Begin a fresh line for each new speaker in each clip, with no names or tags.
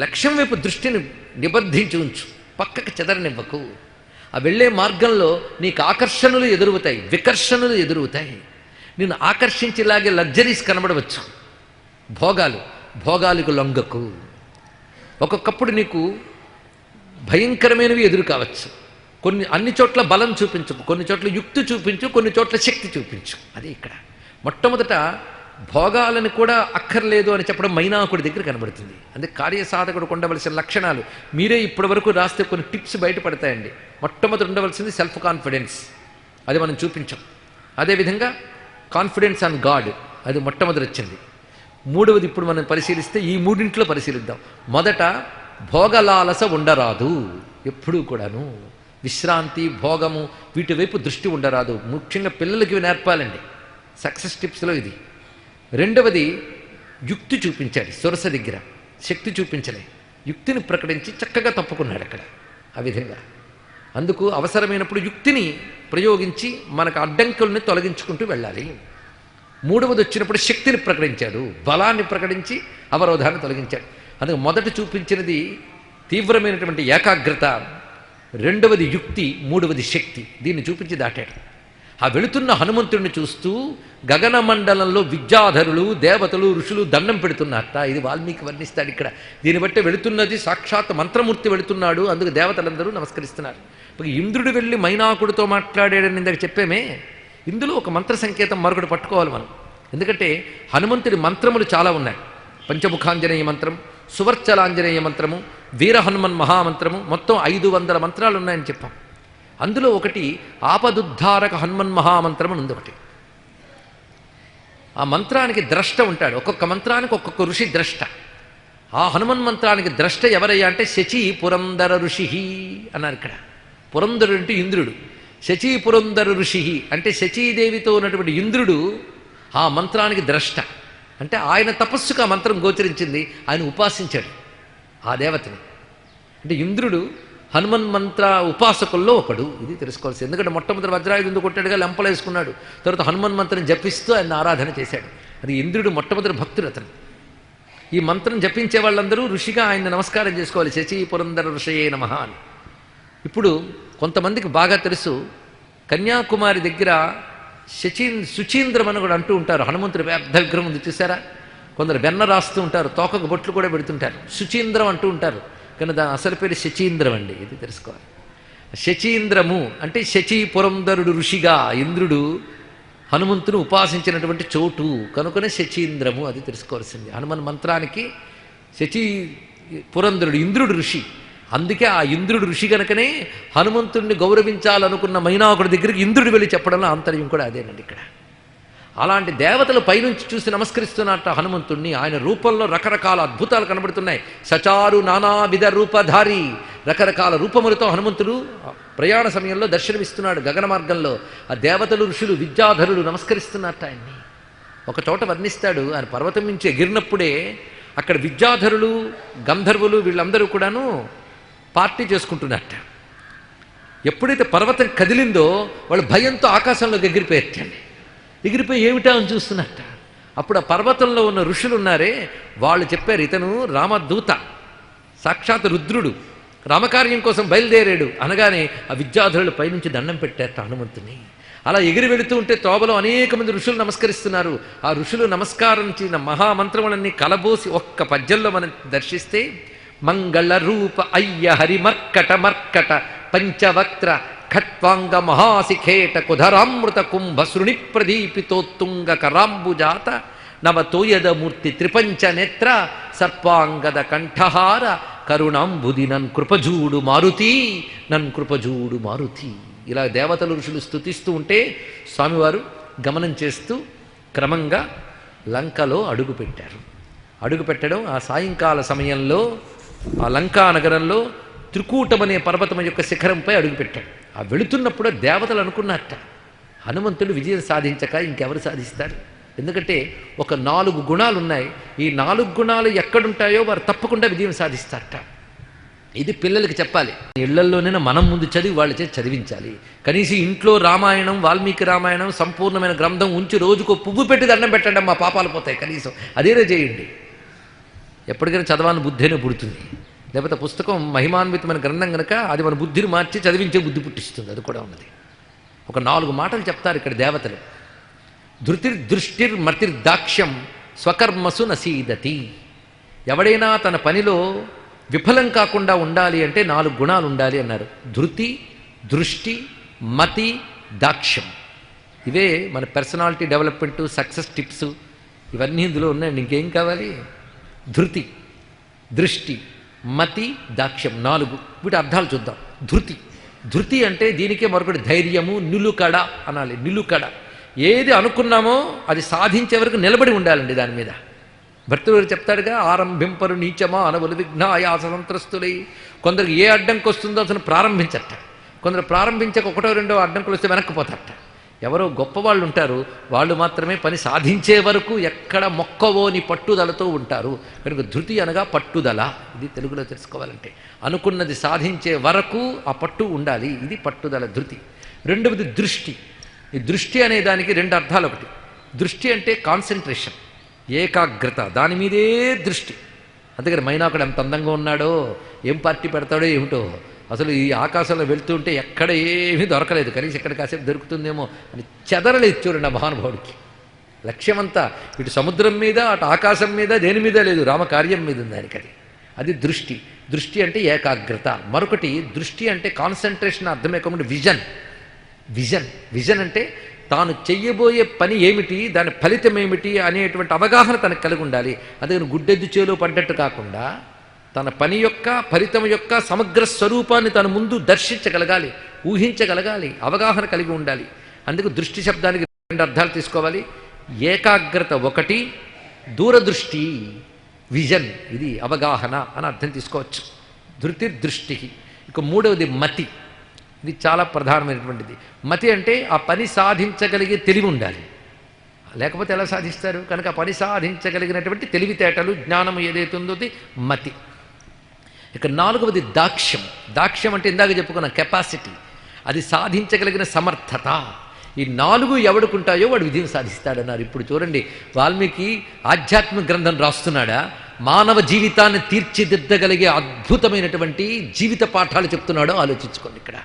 లక్ష్యం వైపు దృష్టిని నిబద్ధించి ఉంచు, పక్కకి చెదరనివ్వకు. ఆ వెళ్ళే మార్గంలో నీకు ఆకర్షణలు ఎదురవుతాయి, వికర్షణలు ఎదురవుతాయి. నిన్ను ఆకర్షించేలాగే లగ్జరీస్ కనబడవచ్చు, భోగాలకు లొంగకు. ఒక్కొక్కప్పుడు నీకు భయంకరమైనవి ఎదురు కావచ్చు. అన్ని చోట్ల బలం చూపించు, కొన్ని చోట్ల యుక్తి చూపించు, కొన్ని చోట్ల శక్తి చూపించు. అది ఇక్కడ మొట్టమొదట భోగాలను కూడా అక్కర్లేదు అని చెప్పడం మైనాకుడి దగ్గర కనబడుతుంది. అందుకే కార్యసాధకుడు ఉండవలసిన లక్షణాలు మీరే ఇప్పటి వరకు రాస్తే కొన్ని టిప్స్ బయటపడతాయండి. మొట్టమొదటి ఉండవలసింది సెల్ఫ్ కాన్ఫిడెన్స్, అది మనం చూపించాం. అదేవిధంగా కాన్ఫిడెన్స్ ఆన్ గాడ్, అది మొట్టమొదటి వచ్చింది. మూడవది ఇప్పుడు మనం పరిశీలిస్తే ఈ మూడింట్లో పరిశీలిద్దాం. మొదట భోగలాలస ఉండరాదు, ఎప్పుడూ కూడాను విశ్రాంతి భోగము వీటి వైపు దృష్టి ఉండరాదు. ముఖ్యంగా పిల్లలకి నేర్పాలండి, సక్సెస్ టిప్స్లో ఇది. రెండవది యుక్తి చూపించాలి, సొరస దగ్గర శక్తి చూపించలే, యుక్తిని ప్రకటించి చక్కగా తప్పుకున్నాడు అక్కడ. ఆ విధంగా అందుకు అవసరమైనప్పుడు యుక్తిని ప్రయోగించి మనకు అడ్డంకుల్ని తొలగించుకుంటూ వెళ్ళాలి. మూడవది వచ్చినప్పుడు శక్తిని ప్రకటించాడు, బలాన్ని ప్రకటించి అవరోధాన్ని తొలగించాడు. అందుకు మొదట చూపించినది తీవ్రమైనటువంటి ఏకాగ్రత, రెండవది యుక్తి, మూడవది శక్తి. దీన్ని చూపించి దాటాడు. ఆ వెళుతున్న హనుమంతుడిని చూస్తూ గగన మండలంలో విద్యాధరులు, దేవతలు, ఋషులు దండం పెడుతున్నారట. ఇది వాల్మీకి వర్ణిస్తాడు ఇక్కడ. దీన్ని బట్టి వెళుతున్నది సాక్షాత్ మంత్రమూర్తి వెళుతున్నాడు, అందుకు దేవతలందరూ నమస్కరిస్తున్నారు. ఇంద్రుడు వెళ్ళి మైనాకుడితో మాట్లాడాడని ఇందాక చెప్పామే, ఇందులో ఒక మంత్ర సంకేతం మరొకటి పట్టుకోవాలి మనం. ఎందుకంటే హనుమంతుడి మంత్రములు చాలా ఉన్నాయి. పంచముఖాంజనేయ మంత్రం, సువర్చలాంజనేయ మంత్రము, వీర హనుమన్ మహామంత్రము, మొత్తం 500 మంత్రాలు ఉన్నాయని చెప్పాం. అందులో ఒకటి ఆపదుద్ధారక హనుమన్ మహామంత్రం అని ఉంది ఒకటి. ఆ మంత్రానికి ద్రష్ట ఉంటాడు, ఒక్కొక్క మంత్రానికి ఒక్కొక్క ఋషి ద్రష్ట. ఆ హనుమన్ మంత్రానికి ద్రష్ట ఎవరయ్యా అంటే శచీ పురందర ఋషి అన్నారు ఇక్కడ. పురంధరుడు అంటే ఇంద్రుడు, శచీ పురందర ఋషి అంటే శచీదేవితో ఉన్నటువంటి ఇంద్రుడు ఆ మంత్రానికి ద్రష్ట. అంటే ఆయన తపస్సుకు ఆ మంత్రం గోచరించింది, ఆయన ఉపాసించాడు ఆ దేవతని. అంటే ఇంద్రుడు హనుమన్ మంత్ర ఉపాసకుల్లో ఒకడు, ఇది తెలుసుకోవాల్సింది. ఎందుకంటే మొట్టమొదటి వజ్రాయుధంతో కొట్టాడుగా, లెంపలేసుకున్నాడు. తర్వాత హనుమన్ మంత్రం జపిస్తూ ఆయన ఆరాధన చేశాడు. అది ఇంద్రుడు మొట్టమొదటి భక్తుడు అతను. ఈ మంత్రం జపించే వాళ్ళందరూ ఋషిగా ఆయన నమస్కారం చేసుకోవాలి, శచీ పురందర ఋషయే నమః అని. ఇప్పుడు కొంతమందికి బాగా తెలుసు, కన్యాకుమారి దగ్గర శుచీంద్రం అని కూడా అంటూ ఉంటారు. హనుమంతుడి పెద్ద విగ్రహం ఉంది చూసారా, కొందరు వెన్న రాస్తూ ఉంటారు, తోకకు బొట్లు కూడా పెడుతుంటారు, శుచీంద్రం అంటూ ఉంటారు. కానీ దాని అసలు పేరు శచీంద్రం అండి, ఇది తెలుసుకోవాలి. శచీంద్రము అంటే శచీ పురంధరుడు ఋషిగా ఇంద్రుడు హనుమంతుని ఉపాసించినటువంటి చోటు కనుకనే శచీంద్రము, అది తెలుసుకోవాల్సింది. హనుమన్ మంత్రానికి శచీ పురంధరుడు ఇంద్రుడు ఋషి. అందుకే ఆ ఇంద్రుడు ఋషి కనుకనే హనుమంతుడిని గౌరవించాలనుకున్న మైనాకుడి దగ్గరికి ఇంద్రుడు వెళ్ళి చెప్పడంలో ఆంతర్యం కూడా అదేనండి ఇక్కడ. అలాంటి దేవతలు పైనుంచి చూసి నమస్కరిస్తున్నట్ట హనుమంతుణ్ణి. ఆయన రూపంలో రకరకాల అద్భుతాలు కనబడుతున్నాయి. సచారు నానావిధ రూపధారి, రకరకాల రూపములతో హనుమంతుడు ప్రయాణ సమయంలో దర్శనమిస్తున్నాడు గగన మార్గంలో. ఆ దేవతలు, ఋషులు, విద్యాధరులు నమస్కరిస్తున్నట్ట ఆయన్ని. ఒక చోట వర్ణిస్తాడు, ఆయన పర్వతం నుంచి ఎగిరినప్పుడే అక్కడ విద్యాధరులు, గంధర్వులు వీళ్ళందరూ కూడాను పార్టీ చేసుకుంటున్నట్ట. ఎప్పుడైతే పర్వతం కదిలిందో వాళ్ళు భయంతో ఆకాశంలోకి ఎగిరిపోయేటండి. ఎగిరిపోయి ఏమిటా అని చూస్తున్నట్ట. అప్పుడు ఆ పర్వతంలో ఉన్న ఋషులు ఉన్నారే, వాళ్ళు చెప్పారు, ఇతను రామదూత, సాక్షాత్ రుద్రుడు, రామకార్యం కోసం బయలుదేరాడు అనగానే ఆ విద్యాధరులు పైనుంచి దండం పెట్టారట హనుమంతుని. అలా ఎగిరి వెళుతూ ఉంటే తోబలో అనేక మంది ఋషులు నమస్కరిస్తున్నారు. ఆ ఋషులు నమస్కారం చేసిన మహామంత్రములన్నీ కలబోసి ఒక్క పద్యంలో మనం దర్శిస్తే, మంగళ రూప అయ్య హరి మర్కట మర్కట పంచవక్త్ర ఖట్వాంగ మహాశిఖేట కుధరామృత కుంభ శృణి ప్రదీపితోత్తుంగ కరాంబుజాత నవతోయదమూర్తి త్రిపంచ నేత్ర సర్పాంగద కంఠహార కరుణాంబుది నన్ కృపజూడు మారుతి, నన్ కృపజూడు మారుతి. ఇలా దేవతలు ఋషులు స్తుతిస్తూ ఉంటే స్వామివారు గమనం చేస్తూ క్రమంగా లంకలో అడుగుపెట్టారు. అడుగుపెట్టడం ఆ సాయంకాల సమయంలో ఆ లంకా నగరంలో త్రికూటమనే పర్వతం యొక్క శిఖరంపై అడుగుపెట్టాడు. ఆ వెళుతున్నప్పుడు దేవతలు అనుకున్నట్ట, హనుమంతుడు విజయం సాధించక ఇంకెవరు సాధిస్తారు? ఎందుకంటే ఒక 4 గుణాలు ఉన్నాయి. ఈ 4 గుణాలు ఎక్కడుంటాయో వారు తప్పకుండా విజయం సాధిస్తారట. ఇది పిల్లలకి చెప్పాలి. ఇళ్లల్లోనే మనం ముందు చదివి వాళ్ళ చేతి చదివించాలి. కనీసం ఇంట్లో రామాయణం, వాల్మీకి రామాయణం సంపూర్ణమైన గ్రంథం ఉంచి రోజుకో పువ్వు పెట్టి దండం పెట్టండి, మా పాపాలు పోతాయి. కనీసం అదేనే చేయండి. ఎప్పటికైనా చదవాలని బుద్ధైనా పుడుతుంది. లేకపోతే పుస్తకం మహిమాన్వితమైన గ్రంథం కనుక అది మన బుద్ధిని మార్చి చదివించే బుద్ధి పుట్టిస్తుంది. అది కూడా ఉన్నది. ఒక 4 మాటలు చెప్తారు ఇక్కడ దేవతలు. ధృతిర్దృష్టిర్మతిర్దాక్ష్యం స్వకర్మసు నసీదతి. ఎవడైనా తన పనిలో విఫలం కాకుండా ఉండాలి అంటే 4 గుణాలు ఉండాలి అన్నారు. ధృతి, దృష్టి, మతి, దాక్ష్యం. ఇవే మన పర్సనాలిటీ డెవలప్మెంట్, సక్సెస్ టిప్స్ ఇవన్నీ ఇందులో ఉన్నాయండి. ఇంకేం కావాలి? ధృతి, దృష్టి, మతి, దాక్ష్యం 4. వీటి అర్థాలు చూద్దాం. ధృతి అంటే దీనికే మరొకటి ధైర్యము, నిలుకడ అనాలి. నిలుకడ, ఏది అనుకున్నామో అది సాధించే వరకు నిలబడి ఉండాలండి దాని మీద. భర్తృగారు చెప్తాడుగా, ఆరంభింపరు నీచమా అనవలు విఘ్న ఆయాస సంత్రస్తులై. కొందరికి ఏ అడ్డంకి వస్తుందో అసలు ప్రారంభించట, కొందరు ప్రారంభించక 1, 2 అడ్డంకులు వస్తే వెనక్కిపోతారట. ఎవరో గొప్పవాళ్ళు ఉంటారు, వాళ్ళు మాత్రమే పని సాధించే వరకు ఎక్కడ మొక్కవోని పట్టుదలతో ఉంటారు. కనుక ధృతి అనగా పట్టుదల. ఇది తెలుగులో తెలుసుకోవాలంటే అనుకున్నది సాధించే వరకు ఆ పట్టు ఉండాలి. ఇది పట్టుదల, ధృతి. రెండవది దృష్టి. ఈ దృష్టి అనే దానికి 2 అర్థాలు. ఒకటి, దృష్టి అంటే కాన్సన్ట్రేషన్, ఏకాగ్రత, దాని మీదే దృష్టి. అందుకని మైనాకుడు ఎంత అందంగా ఉన్నాడో, ఏం పార్టీ పెడతాడో ఏమిటో, అసలు ఈ ఆకాశంలో వెళ్తూ ఉంటే ఎక్కడ ఏమీ దొరకలేదు, కనీసం ఎక్కడ కాసేపు దొరుకుతుందేమో అని చెదరలేదు. చూడండి ఆ మహానుభావుడికి లక్ష్యమంతా ఇటు సముద్రం మీద, అటు ఆకాశం మీద, దేని మీద లేదు, రామకార్యం మీద ఉంది దానికి. అది దృష్టి. దృష్టి అంటే ఏకాగ్రత. మరొకటి దృష్టి అంటే కాన్సన్ట్రేషన్ అర్థమే కాకుండా విజన్ అంటే తాను చెయ్యబోయే పని ఏమిటి, దాని ఫలితం ఏమిటి అనేటువంటి అవగాహన తనకు కలిగి ఉండాలి. అందుకని గుడ్డెద్దు చేలో పడ్డట్టు కాకుండా తన పని యొక్క ఫలితం యొక్క సమగ్ర స్వరూపాన్ని తన ముందు దర్శించగలగాలి, ఊహించగలగాలి, అవగాహన కలిగి ఉండాలి. అందుకు దృష్టి శబ్దానికి 2 అర్థాలు తీసుకోవాలి. ఏకాగ్రత ఒకటి, దూరదృష్టి, విజన్, ఇది అవగాహన అని అర్థం తీసుకోవచ్చు. దృష్టి. ఇక మూడవది మతి. ఇది చాలా ప్రధానమైనటువంటిది. మతి అంటే ఆ పని సాధించగలిగే తెలివి ఉండాలి, లేకపోతే ఎలా సాధిస్తారు? కనుక ఆ పని సాధించగలిగినటువంటి తెలివితేటలు, జ్ఞానం ఏదైతే ఉందో అది మతి. ఇక 4వది దాక్ష్యం. దాక్ష్యం అంటే ఇందాక చెప్పుకున్న కెపాసిటీ, అది సాధించగలిగిన సమర్థత. ఈ 4 ఎవడుకుంటాయో వాడు విజయం సాధిస్తాడన్నారు. ఇప్పుడు చూడండి, వాల్మీకి ఆధ్యాత్మిక గ్రంథం రాస్తున్నాడా, మానవ జీవితాన్ని తీర్చిదిద్దగలిగే అద్భుతమైనటువంటి జీవిత పాఠాలు చెప్తున్నాడో ఆలోచించుకోండి. ఇక్కడ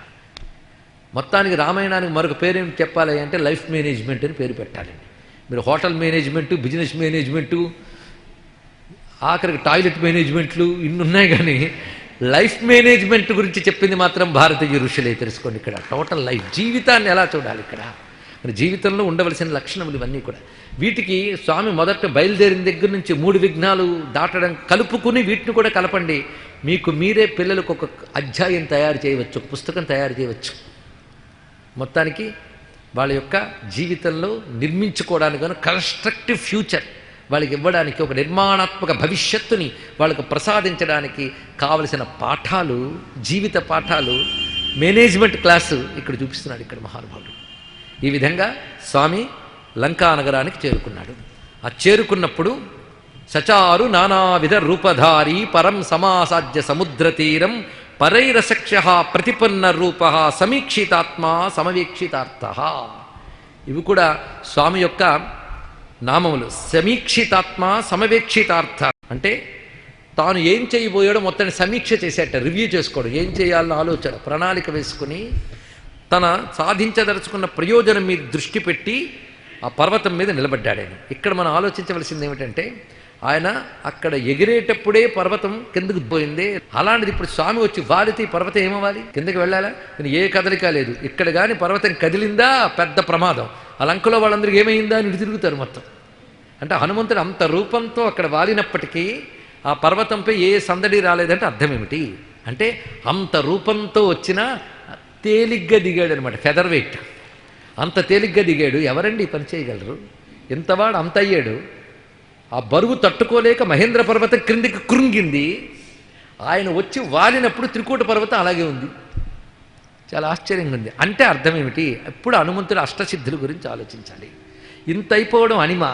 మొత్తానికి రామాయణానికి మరొక పేరేం చెప్పాలి అంటే లైఫ్ మేనేజ్మెంట్ అని పేరు పెట్టాలండి. మీరు హోటల్ మేనేజ్మెంటు, బిజినెస్ మేనేజ్మెంటు, ఆఖరికి టాయిలెట్ మేనేజ్మెంట్లు ఇన్ని ఉన్నాయి, కానీ లైఫ్ మేనేజ్మెంట్ గురించి చెప్పింది మాత్రం భారతీయ ఋషులే. తెలుసుకోండి ఇక్కడ టోటల్ లైఫ్, జీవితాన్ని ఎలా చూడాలి. ఇక్కడ మన జీవితంలో ఉండవలసిన లక్షణములు ఇవన్నీ కూడా. వీటికి స్వామి మొదట బయలుదేరిన దగ్గర నుంచి 3 విఘ్నాలు దాటడం కలుపుకుని వీటిని కూడా కలపండి. మీకు మీరే పిల్లలకు ఒక అధ్యాయం తయారు చేయవచ్చు, ఒక పుస్తకం తయారు చేయవచ్చు. మొత్తానికి వాళ్ళ యొక్క జీవితంలో నిర్మించుకోవడానికి గాను కన్స్ట్రక్టివ్ ఫ్యూచర్ వాళ్ళకి ఇవ్వడానికి, ఒక నిర్మాణాత్మక భవిష్యత్తుని వాళ్ళకు ప్రసాదించడానికి కావలసిన పాఠాలు, జీవిత పాఠాలు, మేనేజ్మెంట్ క్లాసు ఇక్కడ చూపిస్తున్నాడు ఇక్కడ మహానుభావుడు. ఈ విధంగా స్వామి లంకా నగరానికి చేరుకున్నాడు. ఆ చేరుకున్నప్పుడు సచారు నానావిధ రూపధారి పరం సమాసాధ్య సముద్రతీరం పరైరసక్ష ప్రతిపన్న రూప సమీక్షితాత్మా సమవీక్షితార్థ. ఇవి కూడా స్వామి యొక్క నామములు. సమీక్షితాత్మ, సమవీక్షితార్థ అంటే తాను ఏం చేయబోయాడో మొత్తాన్ని సమీక్ష చేసేట, రివ్యూ చేసుకోవడం, ఏం చేయాలన్న ఆలోచన, ప్రణాళిక వేసుకుని తన సాధించదలుచుకున్న ప్రయోజనం మీద దృష్టి పెట్టి ఆ పర్వతం మీద నిలబడ్డాడు ఆయన. ఇక్కడ మనం ఆలోచించవలసింది ఏమిటంటే, ఆయన అక్కడ ఎగిరేటప్పుడే పర్వతం కిందకు పోయింది. అలాంటిది ఇప్పుడు స్వామి వచ్చి వాలితే పర్వతం ఏమవ్వాలి? కిందకి వెళ్ళాలా? కానీ ఏ కదలిక లేదు. ఇక్కడ కానీ పర్వతం కదిలిందా పెద్ద ప్రమాదం. ఆ లంకలో వాళ్ళందరికీ ఏమైందా అని ఇటు తిరుగుతారు మొత్తం. అంటే హనుమంతుడు అంత రూపంతో అక్కడ వాలినప్పటికీ ఆ పర్వతంపై ఏ సందడి రాలేదంటే అర్థం ఏమిటి అంటే, అంత రూపంతో వచ్చిన తేలిగ్గా దిగాడు అనమాట. ఫెదర్ వెయిట్ అంత తేలిగ్గా దిగాడు. ఎవరండి పని చేయగలరు? ఎంతవాడు అంత అయ్యాడు. ఆ బరువు తట్టుకోలేక మహేంద్ర పర్వతం క్రిందికి కృంగింది. ఆయన వచ్చి వాలినప్పుడు త్రికూట పర్వతం అలాగే ఉంది. చాలా ఆశ్చర్యంగా ఉంది. అంటే అర్థం ఏమిటి? ఎప్పుడు హనుమంతుడు అష్టసిద్ధుల గురించి ఆలోచించాలి. ఇంత అయిపోవడం అనిమ,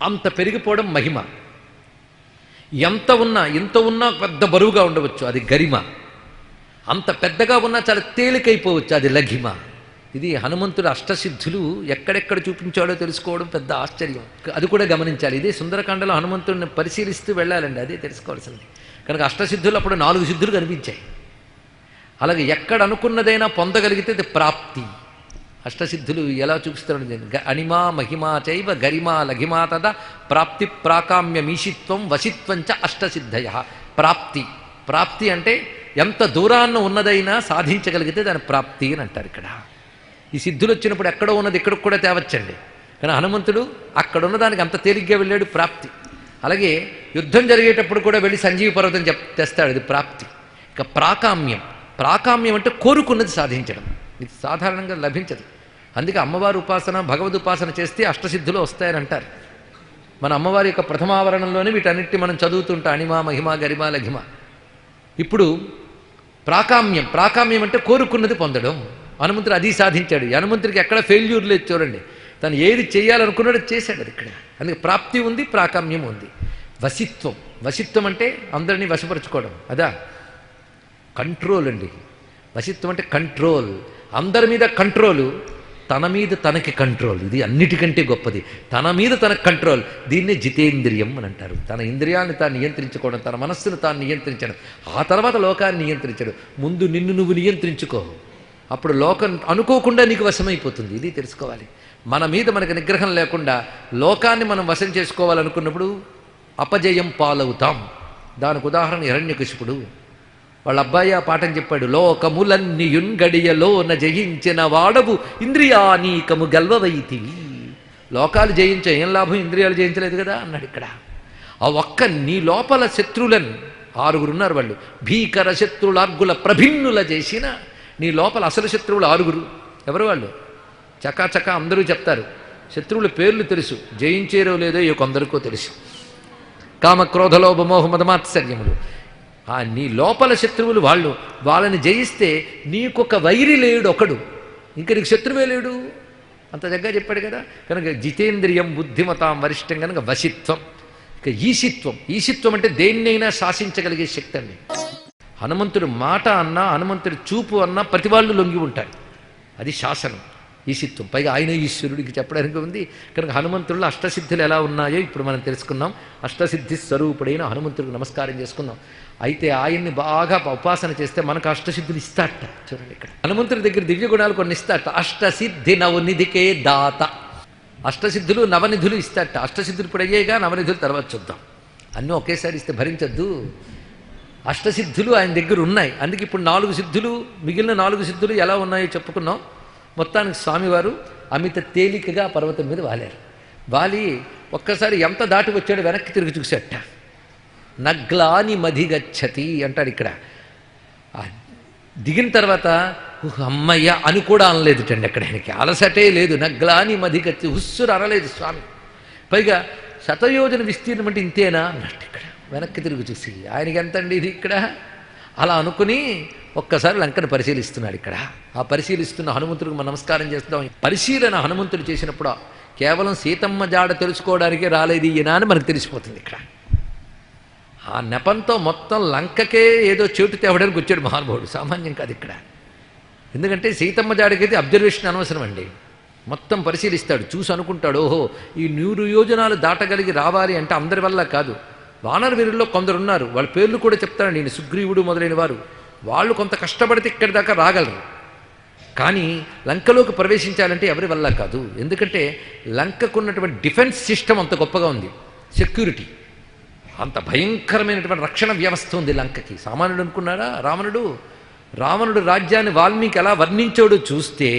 అంత పెరిగిపోవడం మహిమ. ఎంత ఉన్నా పెద్ద బరువుగా ఉండవచ్చు, అది గరిమ. అంత పెద్దగా ఉన్నా చాలా తేలికైపోవచ్చు, అది లఘిమ. ఇది హనుమంతుడు అష్టసిద్ధులు ఎక్కడెక్కడ చూపించాడో తెలుసుకోవడం పెద్ద ఆశ్చర్యం. అది కూడా గమనించాలి. ఇదే సుందరకాండలో హనుమంతుడిని పరిశీలిస్తూ వెళ్ళాలండి, అదే తెలుసుకోవాల్సింది. కనుక అష్టసిద్ధులు అప్పుడు 4 సిద్ధులు కనిపించాయి. అలాగే ఎక్కడ అనుకున్నదైనా పొందగలిగితే అది ప్రాప్తి. అష్టసిద్ధులు ఎలా చూపిస్తాడు? అణిమా మహిమా చైవ గరిమా లఘిమా తద ప్రాప్తి ప్రాకామ్యమీషిత్వం వశిత్వంచ అష్టసిద్ధయ. ప్రాప్తి, ప్రాప్తి అంటే ఎంత దూరాన్న ఉన్నదైనా సాధించగలిగితే దాని ప్రాప్తి అని అంటారు. ఇక్కడ ఈ సిద్ధులు వచ్చినప్పుడు ఎక్కడో ఉన్నది ఇక్కడికి కూడా తేవచ్చండి. కానీ హనుమంతుడు అక్కడ ఉన్నదానికి అంత తేలిగ్గా వెళ్ళాడు, ప్రాప్తి. అలాగే యుద్ధం జరిగేటప్పుడు కూడా వెళ్ళి సంజీవి పర్వతం తెస్తాడు, ఇది ప్రాప్తి. ఇక ప్రాకామ్యం, ప్రాకామ్యం అంటే కోరుకున్నది సాధించడం. ఇది సాధారణంగా లభించదు. అందుకే అమ్మవారి ఉపాసన భగవద్ ఉపాసన చేస్తే అష్టసిద్ధులు వస్తాయని అంటారు. మన అమ్మవారి యొక్క ప్రథమావరణంలోనే వీటన్నిటిని మనం చదువుతుంటాం, అణిమా మహిమ గరిమా లఘిమ. ఇప్పుడు ప్రాకామ్యం, ప్రాకామ్యం అంటే కోరుకున్నది పొందడం. హనుమంతుడు అది సాధించాడు. హనుమంతుడికి ఎక్కడ ఫెయిల్యూర్ లేదు చూడండి. తను ఏది చేయాలనుకున్నాడో చేశాడు. అది ఇక్కడ అందుకే ప్రాప్తి ఉంది, ప్రాకామ్యం ఉంది. వశిత్వం, వశిత్వం అంటే అందరినీ వశపరుచుకోవడం, అదా కంట్రోల్ అండి. వశిత్వం అంటే కంట్రోల్, అందరి మీద కంట్రోలు, తన మీద తనకి కంట్రోల్. ఇది అన్నిటికంటే గొప్పది, తన మీద తనకు కంట్రోల్. దీన్నే జితేంద్రియం అని అంటారు. తన ఇంద్రియాలను తాను నియంత్రించుకోవడం, తన మనస్సును తాను నియంత్రించడం, ఆ తర్వాత లోకాన్ని నియంత్రించడం. ముందు నిన్ను నువ్వు నియంత్రించుకో, అప్పుడు లోకం అనుకోకుండా నీకు వశమైపోతుంది. ఇది తెలుసుకోవాలి. మన మీద మనకు నిగ్రహం లేకుండా లోకాన్ని మనం వశం చేసుకోవాలనుకున్నప్పుడు అపజయం పాలవుతాం. దానికి ఉదాహరణ హిరణ్యకశిపుడు. వాళ్ళ అబ్బాయి ఆ పాఠం చెప్పాడు, లోకములన్నియున్ గడియలోన జయించిన వాడవు ఇంద్రియానీకము గల్వవైతివి. లోకాలు జయించా, ఏం లాభం, ఇంద్రియాలు జయించలేదు కదా అన్నాడు. ఇక్కడ ఆ ఒక్క నీ లోపల శత్రువులను 6 ఉన్నారు. వాళ్ళు భీకర శత్రువులార్గుల ప్రభిన్నుల చేసిన నీ లోపల అసలు శత్రువులు 6. ఎవరు వాళ్ళు? చకాచకా అందరూ చెప్తారు. శత్రువుల పేర్లు తెలుసు, జయించేరో లేదో ఏ కొందరికో తెలుసు. కామక్రోధలోభ మోహ మదమాత్సర్యములు. నీ లోపల శత్రువులు వాళ్ళు. వాళ్ళని జయిస్తే నీకొక వైరి లేడు ఒకడు, ఇంకా నీకు శత్రువే లేడు. అంత దగ్గర చెప్పాడు కదా. కనుక జితేంద్రియం బుద్ధిమతాం వరిష్టం కనుక వశిత్వం. ఇక ఈశిత్వం, ఈశిత్వం అంటే దేన్నైనా శాసించగలిగే శక్తి అండి. హనుమంతుడు మాట అన్నా, హనుమంతుడి చూపు అన్నా ప్రతి వాళ్ళు లొంగి ఉంటారు. అది శాసనం, ఈశిత్వం. పైగా ఆయన ఈశ్వరుడికి చెప్పడానికి ఉంది. కనుక హనుమంతుడిలో అష్టసిద్ధులు ఎలా ఉన్నాయో ఇప్పుడు మనం తెలుసుకున్నాం. అష్టసిద్ధి స్వరూపుడైన హనుమంతుడికి నమస్కారం చేసుకుందాం. అయితే ఆయన్ని బాగా ఉపాసన చేస్తే మనకు అష్టసిద్ధులు ఇస్తాట. చూడండి ఇక్కడ హనుమంతుడి దగ్గర దివ్య గుణాలు కొన్ని ఇస్తాట. అష్టసిద్ధి నవనిధికే దాత. అష్టసిద్ధులు నవనిధులు ఇస్తాట. అష్టసిద్ధులు ఇప్పుడు అయ్యేగా, నవనిధులు తర్వాత చూద్దాం. అన్నీ ఒకేసారి ఇస్తే భరించద్దు. అష్టసిద్ధులు ఆయన దగ్గర ఉన్నాయి. అందుకే ఇప్పుడు 4 సిద్ధులు, మిగిలిన 4 సిద్ధులు ఎలా ఉన్నాయో చెప్పుకున్నాం. మొత్తానికి స్వామివారు అమిత తేలికగా పర్వతం మీద వాలారు. వాలి ఒక్కసారి ఎంత దాటి వచ్చాడో వెనక్కి తిరిగి చూసేట. నగ్లాని మధిగచ్చతి అంటాడు ఇక్కడ. దిగిన తర్వాత అమ్మయ్య అని కూడా అనలేదుటండి. అక్కడ ఆయనకి అలసటే లేదు. నగ్లాని మధిగచ్చి హుస్సురు అనలేదు స్వామి. పైగా శతయోజన విస్తీర్ణం అంటే ఇంతేనా అన్నట్టు ఇక్కడ వెనక్కి తిరిగి చూసి ఆయనకి ఎంతండి ఇది ఇక్కడ అలా అనుకుని ఒక్కసారి లంకను పరిశీలిస్తున్నాడు. ఇక్కడ ఆ పరిశీలిస్తున్న హనుమంతుడికి మనం నమస్కారం చేస్తున్నాం. పరిశీలన హనుమంతుడు చేసినప్పుడు కేవలం సీతమ్మ జాడ తెలుసుకోవడానికే రాలేదు ఈయన అని మనకు తెలిసిపోతుంది. ఇక్కడ ఆ నెపంతో మొత్తం లంకకే ఏదో చోటు తేవడానికి వచ్చాడు మహానుభావుడు, సామాన్యం కాదు ఇక్కడ. ఎందుకంటే సీతమ్మ జాడకైతే అబ్జర్వేషన్ అనవసరం అండి. మొత్తం పరిశీలిస్తాడు, చూసి అనుకుంటాడు, ఓహో ఈ 100 యోజనాలు దాటగలిగి రావాలి అంటే అందరి వల్ల కాదు. వానర వీరుల్లో కొందరున్నారు, వాళ్ళ పేర్లు కూడా చెప్తాడు నేను, సుగ్రీవుడు మొదలైన వారు. వాళ్ళు కొంత కష్టపడితే ఇక్కడి దాకా రాగలరు. కానీ లంకలోకి ప్రవేశించాలంటే ఎవరి వల్ల కాదు. ఎందుకంటే లంకకున్నటువంటి డిఫెన్స్ సిస్టమ్ అంత గొప్పగా ఉంది, సెక్యూరిటీ అంత భయంకరమైనటువంటి రక్షణ వ్యవస్థ ఉంది లంకకి. సామాన్యుడు అనుకున్నాడా రావణుడు రాజ్యాన్ని వాల్మీకి ఎలా వర్ణించాడో చూస్తే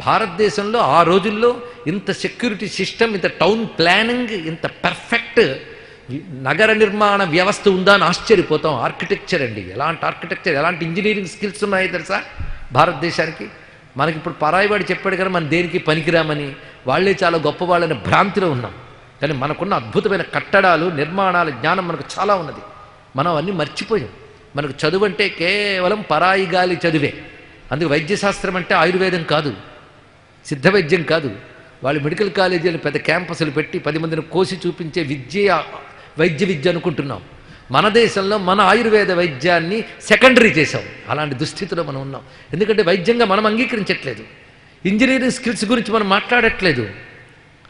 భారతదేశంలో ఆ రోజుల్లో ఇంత సెక్యూరిటీ సిస్టమ్, ఇంత టౌన్ ప్లానింగ్, ఇంత పర్ఫెక్ట్ నగర నిర్మాణ వ్యవస్థ ఉందా అని ఆశ్చర్యపోతాం. ఆర్కిటెక్చర్ అండి, ఎలాంటి ఆర్కిటెక్చర్, ఎలాంటి ఇంజనీరింగ్ స్కిల్స్ ఉన్నాయో తెలుసా భారతదేశానికి. మనకిప్పుడు పరాయివాడు చెప్పాడు కదా మనం దేనికి పనికిరామని, వాళ్ళే చాలా గొప్పవాళ్ళని భ్రాంతిలో ఉన్నాం. కానీ మనకున్న అద్భుతమైన కట్టడాలు, నిర్మాణాల జ్ఞానం మనకు చాలా ఉన్నది. మనం అన్నీ మర్చిపోయాం. మనకు చదువు అంటే కేవలం పరాయి గాలి చదువే. అందుకు వైద్యశాస్త్రం అంటే ఆయుర్వేదం కాదు, సిద్ధ వైద్యం కాదు. వాళ్ళు మెడికల్ కాలేజీలు పెద్ద క్యాంపస్లు పెట్టి 10 మందిని కోసి చూపించే వైద్య విద్య అనుకుంటున్నాం. మన దేశంలో మన ఆయుర్వేద వైద్యాన్ని సెకండరీ చేసాం. అలాంటి దుస్థితిలో మనం ఉన్నాం. ఎందుకంటే వైద్యంగా మనం అంగీకరించట్లేదు. ఇంజనీరింగ్ స్కిల్స్ గురించి మనం మాట్లాడట్లేదు.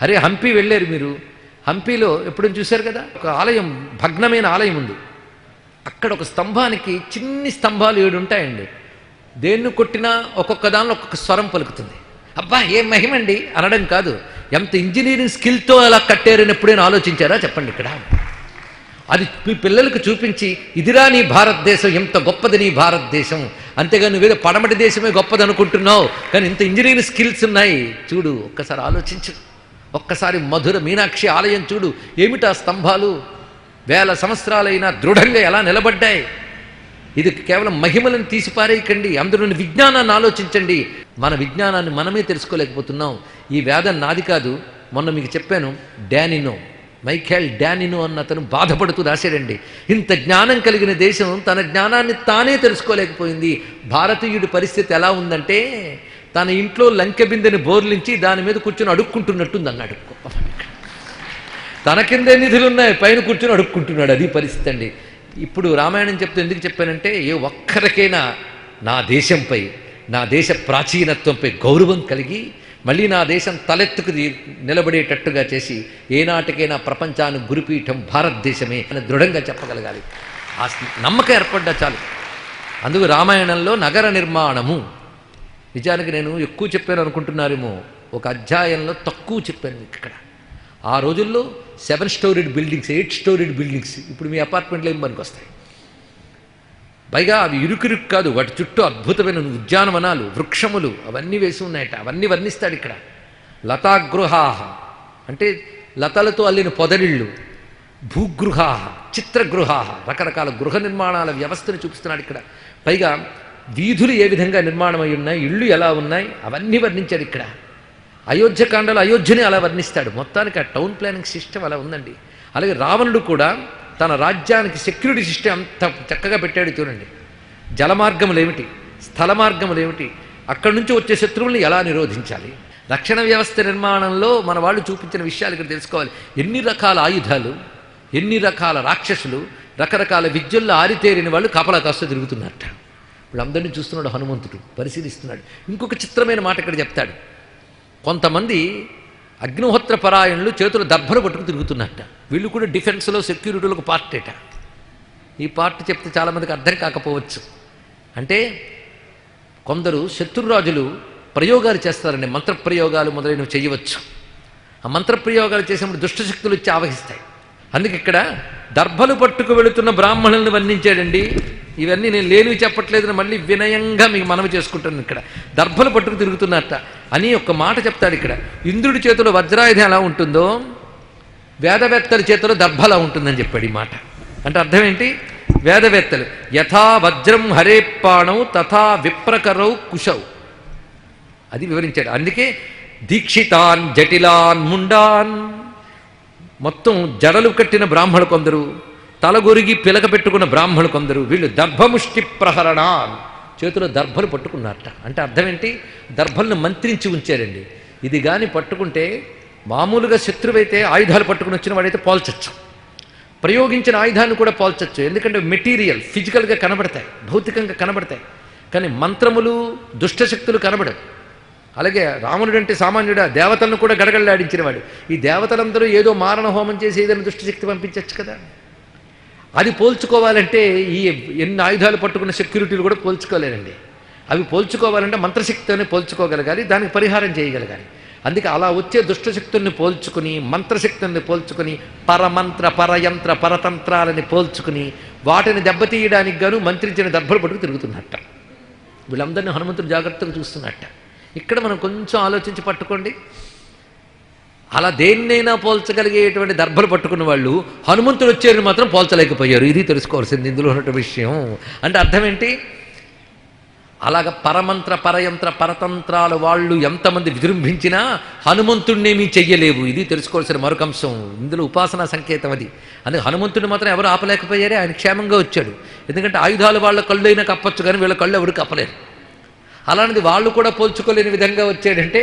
అరే హంపి వెళ్ళారు మీరు, హంపీలో ఎప్పుడైనా చూశారు కదా, ఒక ఆలయం, భగ్నమైన ఆలయం ఉంది. అక్కడ ఒక స్తంభానికి చిన్ని స్తంభాలు 7 ఉంటాయండి. దేన్ని కొట్టినా ఒక్కొక్క దానిలో ఒక్కొక్క స్వరం పలుకుతుంది. అబ్బా ఏం మహిమండి అనడం కాదు, ఎంత ఇంజనీరింగ్ స్కిల్తో అలా కట్టారని ఎప్పుడైనా ఆలోచించారా చెప్పండి. ఇక్కడ అది మీ పిల్లలకు చూపించి, ఇదిరా నీ భారతదేశం, ఎంత గొప్పది నీ భారతదేశం, అంతేగాని నువ్వేదో పడమటి దేశమే గొప్పది అనుకుంటున్నావు, కానీ ఇంత ఇంజనీరింగ్ స్కిల్స్ ఉన్నాయి చూడు, ఒక్కసారి ఆలోచించు. ఒక్కసారి మధుర మీనాక్షి ఆలయం చూడు, ఏమిటా స్తంభాలు, వేల సంవత్సరాలైనా దృఢంగా ఎలా నిలబడ్డాయి. ఇది కేవలం మహిమలను తీసిపారేయకండి, అందులోని విజ్ఞానాన్ని ఆలోచించండి. మన విజ్ఞానాన్ని మనమే తెలుసుకోలేకపోతున్నాం. ఈ వేదం నాది కాదు, మొన్న మీకు చెప్పాను, డానినో, మైఖేల్ డానినో అన్న అతను బాధపడుతూ రాశాడండి. ఇంత జ్ఞానం కలిగిన దేశం తన జ్ఞానాన్ని తానే తెలుసుకోలేకపోయింది. భారతీయుడి పరిస్థితి ఎలా ఉందంటే, తన ఇంట్లో లంకె బిందెని బోర్లించి దాని మీద కూర్చొని అడుక్కుంటున్నట్టుంది అన్నాడు. తన కిందే నిధులున్నాయి, పైన కూర్చొని అడుక్కుంటున్నాడు. అది పరిస్థితి అండి. ఇప్పుడు రామాయణం చెప్తూ ఎందుకు చెప్పానంటే, ఏ ఒక్కరికైనా నా దేశంపై, నా దేశ ప్రాచీనత్వంపై గౌరవం కలిగి మళ్ళీ నా దేశం తలెత్తుకు నిలబడేటట్టుగా చేసి ఏనాటికైనా ప్రపంచానికి గురుపీఠం భారతదేశమే అని దృఢంగా చెప్పగలగాలి. ఆ నమ్మకం ఏర్పడ్డా చాలు. అందుకు రామాయణంలో నగర నిర్మాణము, నిజానికి నేను ఎక్కువ చెప్పాను అనుకుంటున్నారేమో, ఒక అధ్యాయంలో తక్కువ చెప్పాను. ఇక్కడ ఆ రోజుల్లో 7 స్టోరీడ్ బిల్డింగ్స్, 8 స్టోరీడ్ బిల్డింగ్స్, ఇప్పుడు మీ అపార్ట్మెంట్లో ఏం పనికి వస్తాయి. పైగా అవి ఇరుకిరుకు కాదు, వాటి చుట్టూ అద్భుతమైన ఉద్యానవనాలు, వృక్షములు అవన్నీ వేసి ఉన్నాయట. అవన్నీ వర్ణిస్తాడు ఇక్కడ. లతాగృహాహ అంటే లతలతో అల్లిన పొదరిళ్ళు, భూగృహాహ, చిత్రగృహాహ, రకరకాల గృహ నిర్మాణాల వ్యవస్థను చూపిస్తున్నాడు ఇక్కడ. పైగా వీధులు ఏ విధంగా నిర్మాణమై ఉన్నాయి, ఇళ్ళు ఎలా ఉన్నాయి, అవన్నీ వర్ణించాడు ఇక్కడ. అయోధ్యకాండలో అయోధ్యని అలా వర్ణిస్తాడు. మొత్తానికి ఆ టౌన్ ప్లానింగ్ సిస్టమ్ అలా ఉందండి. అలాగే రావణుడు కూడా తన రాజ్యానికి సెక్యూరిటీ సిస్టమ్ అంత చక్కగా పెట్టాడు చూడండి. జలమార్గములు ఏమిటి, స్థల మార్గములు ఏమిటి, అక్కడి నుంచి వచ్చే శత్రువుల్ని ఎలా నిరోధించాలి, రక్షణ వ్యవస్థ నిర్మాణంలో మన వాళ్ళు చూపించిన విషయాలు ఇక్కడ తెలుసుకోవాలి. ఎన్ని రకాల ఆయుధాలు, ఎన్ని రకాల రాక్షసులు, రకరకాల విద్యల్లో ఆరితేరిన వాళ్ళు కాపలా కాస్తూ తిరుగుతున్నారట. వీళ్ళందరినీ చూస్తున్నాడు హనుమంతుడు, పరిశీలిస్తున్నాడు. ఇంకొక చిత్రమైన మాట ఇక్కడ చెప్తాడు. కొంతమంది అగ్నిహోత్ర పరాయణులు చేతులు దర్భలు పట్టుకు తిరుగుతున్నట్ట. వీళ్ళు కూడా డిఫెన్స్లో, సెక్యూరిటీలో ఒక పార్టేట. ఈ పార్ట్ చెప్తే చాలామందికి అర్థం కాకపోవచ్చు. అంటే కొందరు శత్రురాజులు ప్రయోగాలు చేస్తారండి, మంత్రప్రయోగాలు మొదలైనవి చేయవచ్చు. ఆ మంత్రప్రయోగాలు చేసినప్పుడు దుష్టశక్తులు వచ్చి ఆవహిస్తాయి. అందుకే ఇక్కడ దర్భలు పట్టుకు వెళుతున్న బ్రాహ్మణులను వర్ణించాడండి. ఇవన్నీ నేను లేనివి చెప్పట్లేదని మళ్ళీ వినయంగా మీకు మనవి చేసుకుంటాను. ఇక్కడ దర్భలు పట్టుకు తిరుగుతున్నట్ట అని ఒక మాట చెప్తాడు ఇక్కడ. ఇంద్రుడి చేతిలో వజ్రాయుధం ఎలా ఉంటుందో వేదవేత్తల చేతిలో దర్భలా ఉంటుందని చెప్పాడు ఈ మాట. అంటే అర్థం ఏంటి? వేదవేత్తలు యథా వజ్రం హరేపాణౌ తథా విప్రకరౌ కుశౌ, అది వివరించాడు. అందుకే దీక్షితాన్ జటిలాన్ ముండాన్, మొత్తం జడలు కట్టిన బ్రాహ్మణులు కొందరు, తలగొరిగి పిలక పెట్టుకున్న బ్రాహ్మణులు కొందరు, వీళ్ళు దర్భముష్టి ప్రహరణాన్, చేతిలో దర్భలు పట్టుకున్నారట. అంటే అర్థం ఏంటి? దర్భలను మంత్రించి ఉంచారండి. ఇది కానీ పట్టుకుంటే మామూలుగా శత్రువైతే ఆయుధాలు పట్టుకుని వచ్చిన వాడైతే పోల్చచ్చు, ప్రయోగించిన ఆయుధాన్ని కూడా పోల్చచ్చు. ఎందుకంటే మెటీరియల్ ఫిజికల్గా కనబడతాయి, భౌతికంగా కనబడతాయి. కానీ మంత్రములు, దుష్టశక్తులు కనబడవు. అలాగే రావణుడు అంటే సామాన్యుడా, దేవతలను కూడా గడగడలాడించినవాడు. ఈ దేవతలందరూ ఏదో మారణ హోమం చేసి ఏదైనా దుష్టశక్తి పంపించవచ్చు కదా. అది పోల్చుకోవాలంటే ఈ ఎన్ని ఆయుధాలు పట్టుకున్న సెక్యూరిటీలు కూడా పోల్చుకోలేరండి. అవి పోల్చుకోవాలంటే మంత్రశక్తిని పోల్చుకోగలగాలి, దానికి పరిహారం చేయగలగాలి. అందుకే అలా వచ్చే దుష్టశక్తుల్ని పోల్చుకుని, మంత్రశక్తుల్ని పోల్చుకుని, పరమంత్ర పరయంత్ర పరతంత్రాలని పోల్చుకుని వాటిని దెబ్బతీయడానికి గాను మంత్రించిన దర్భలు పట్టుకు తిరుగుతున్నట్ట. వీళ్ళందరినీ హనుమంతుడు జాగ్రత్తగా చూస్తున్నట్ట. ఇక్కడ మనం కొంచెం ఆలోచించి పట్టుకోండి. అలా దేన్నైనా పోల్చగలిగేటువంటి దర్భలు పట్టుకున్న వాళ్ళు హనుమంతుడు వచ్చేది మాత్రం పోల్చలేకపోయారు. ఇది తెలుసుకోవాల్సింది ఇందులో ఉన్నటువంటి విషయం. అంటే అర్థం ఏంటి? అలాగ పరమంత్ర పరయంత్ర పరతంత్రాలు వాళ్ళు ఎంతమంది విజృంభించినా హనుమంతుడినేమీ చెయ్యలేవు. ఇది తెలుసుకోవాల్సిన మరొక అంశం. ఇందులో ఉపాసనా సంకేతం అది. అందుకే హనుమంతుడిని మాత్రం ఎవరు ఆపలేకపోయారే, ఆయన క్షేమంగా వచ్చాడు. ఎందుకంటే ఆయుధాలు వాళ్ళ కళ్ళు అయినా కప్పచ్చు, కానీ వీళ్ళ కళ్ళు ఎవరు కప్పలేరు. అలాంటిది వాళ్ళు కూడా పోల్చుకోలేని విధంగా వచ్చాడంటే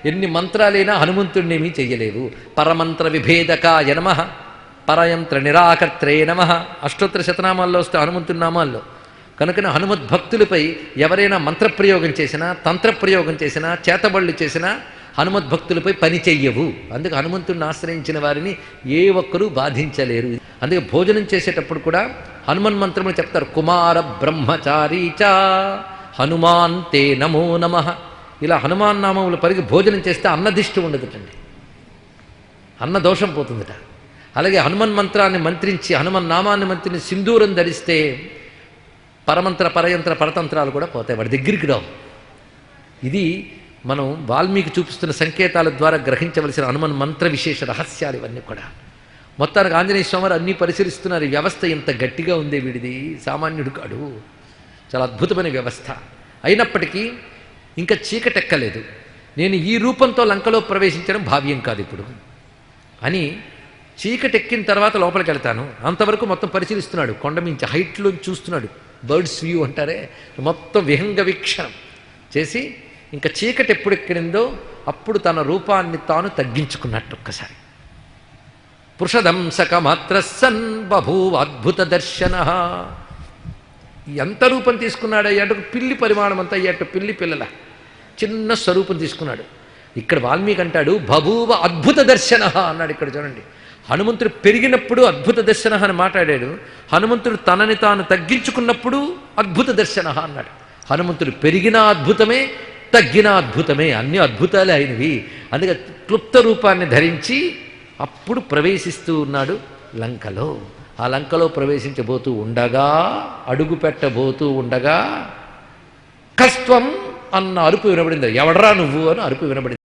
ఎన్ని మంత్రాలైనా హనుమంతుడినేమీ చెయ్యలేవు. పరమంత్ర విభేదకాయ నమః, పరయంత్ర నిరాకర్త్రే నమః, అష్టోత్తర శతనామాల్లో వస్తే హనుమంతుడి నామాల్లో కనుకనే హనుమద్భక్తులపై ఎవరైనా మంత్రప్రయోగం చేసినా తంత్రప్రయోగం చేసినా చేతబళ్ళు చేసినా హనుమద్భక్తులపై పని చెయ్యవు. అందుకే హనుమంతుడిని ఆశ్రయించిన వారిని ఏ ఒక్కరూ బాధించలేరు. అందుకే భోజనం చేసేటప్పుడు కూడా హనుమన్ మంత్రములు చెప్తారు. కుమార బ్రహ్మచారీచ హనుమాన్ తే నమో నమః. ఇలా హనుమాన్ నామములు పరిగి భోజనం చేస్తే అన్నదిష్టి ఉండదుటండి, అన్న దోషం పోతుందట. అలాగే హనుమన్ మంత్రాన్ని మంత్రించి హనుమన్ నామాన్ని మంత్రించి సింధూరం ధరిస్తే పరమంత్ర పరయంత్ర పరతంత్రాలు కూడా పోతాయి, వాడి దగ్గరికి రావు. ఇది మనం వాల్మీకి చూపిస్తున్న సంకేతాల ద్వారా గ్రహించవలసిన హనుమన్ మంత్ర విశేష రహస్యాలు ఇవన్నీ కూడా. మొత్తానికి ఆంజనేయ స్వామి వారు అన్నీ పరిశీలిస్తున్నారు. ఈ వ్యవస్థ ఎంత గట్టిగా ఉందే, వీడిది సామాన్యుడు కాడు, చాలా అద్భుతమైన వ్యవస్థ. అయినప్పటికీ ఇంకా చీకటెక్కలేదు, నేను ఈ రూపంతో లంకలో ప్రవేశించడం భావ్యం కాదు ఇప్పుడు అని చీకటెక్కిన తర్వాత లోపలికి వెళ్తాను. అంతవరకు మొత్తం పరిశీలిస్తున్నాడు, కొండ మించి హైట్లో చూస్తున్నాడు, బర్డ్స్ వ్యూ అంటారే, మొత్తం విహంగ వీక్షణం చేసి ఇంకా చీకటి ఎప్పుడు ఎక్కిందో అప్పుడు తన రూపాన్ని తాను తగ్గించుకున్నట్టు ఒక్కసారి. పురుషదంసక మాత్ర సన్ బభూవ అద్భుత దర్శన. ఎంత రూపం తీసుకున్నాడయ్యాడు, పిల్లి పరిమాణం అంతా అయ్యాడు, పిల్లి పిల్లల చిన్న స్వరూపం తీసుకున్నాడు. ఇక్కడ వాల్మీకి అంటాడు బభూవ అద్భుత దర్శన అన్నాడు. ఇక్కడ చూడండి, హనుమంతుడు పెరిగినప్పుడు అద్భుత దర్శన అని మాట్లాడాడు, హనుమంతుడు తనని తాను తగ్గించుకున్నప్పుడు అద్భుత దర్శన అన్నాడు. హనుమంతుడు పెరిగిన అద్భుతమే, తగ్గిన అద్భుతమే, అన్ని అద్భుతాలే అయినవి. అందుకే క్లుప్త రూపాన్ని ధరించి అప్పుడు ప్రవేశిస్తూ ఉన్నాడు లంకలో. ఆ లంకలో ప్రవేశించబోతూ ఉండగా, అడుగు పెట్టబోతూ ఉండగా కస్త్వం అన్న అరుపు వినబడింది. ఎవడరా నువ్వు అని అరుపు వినబడింది.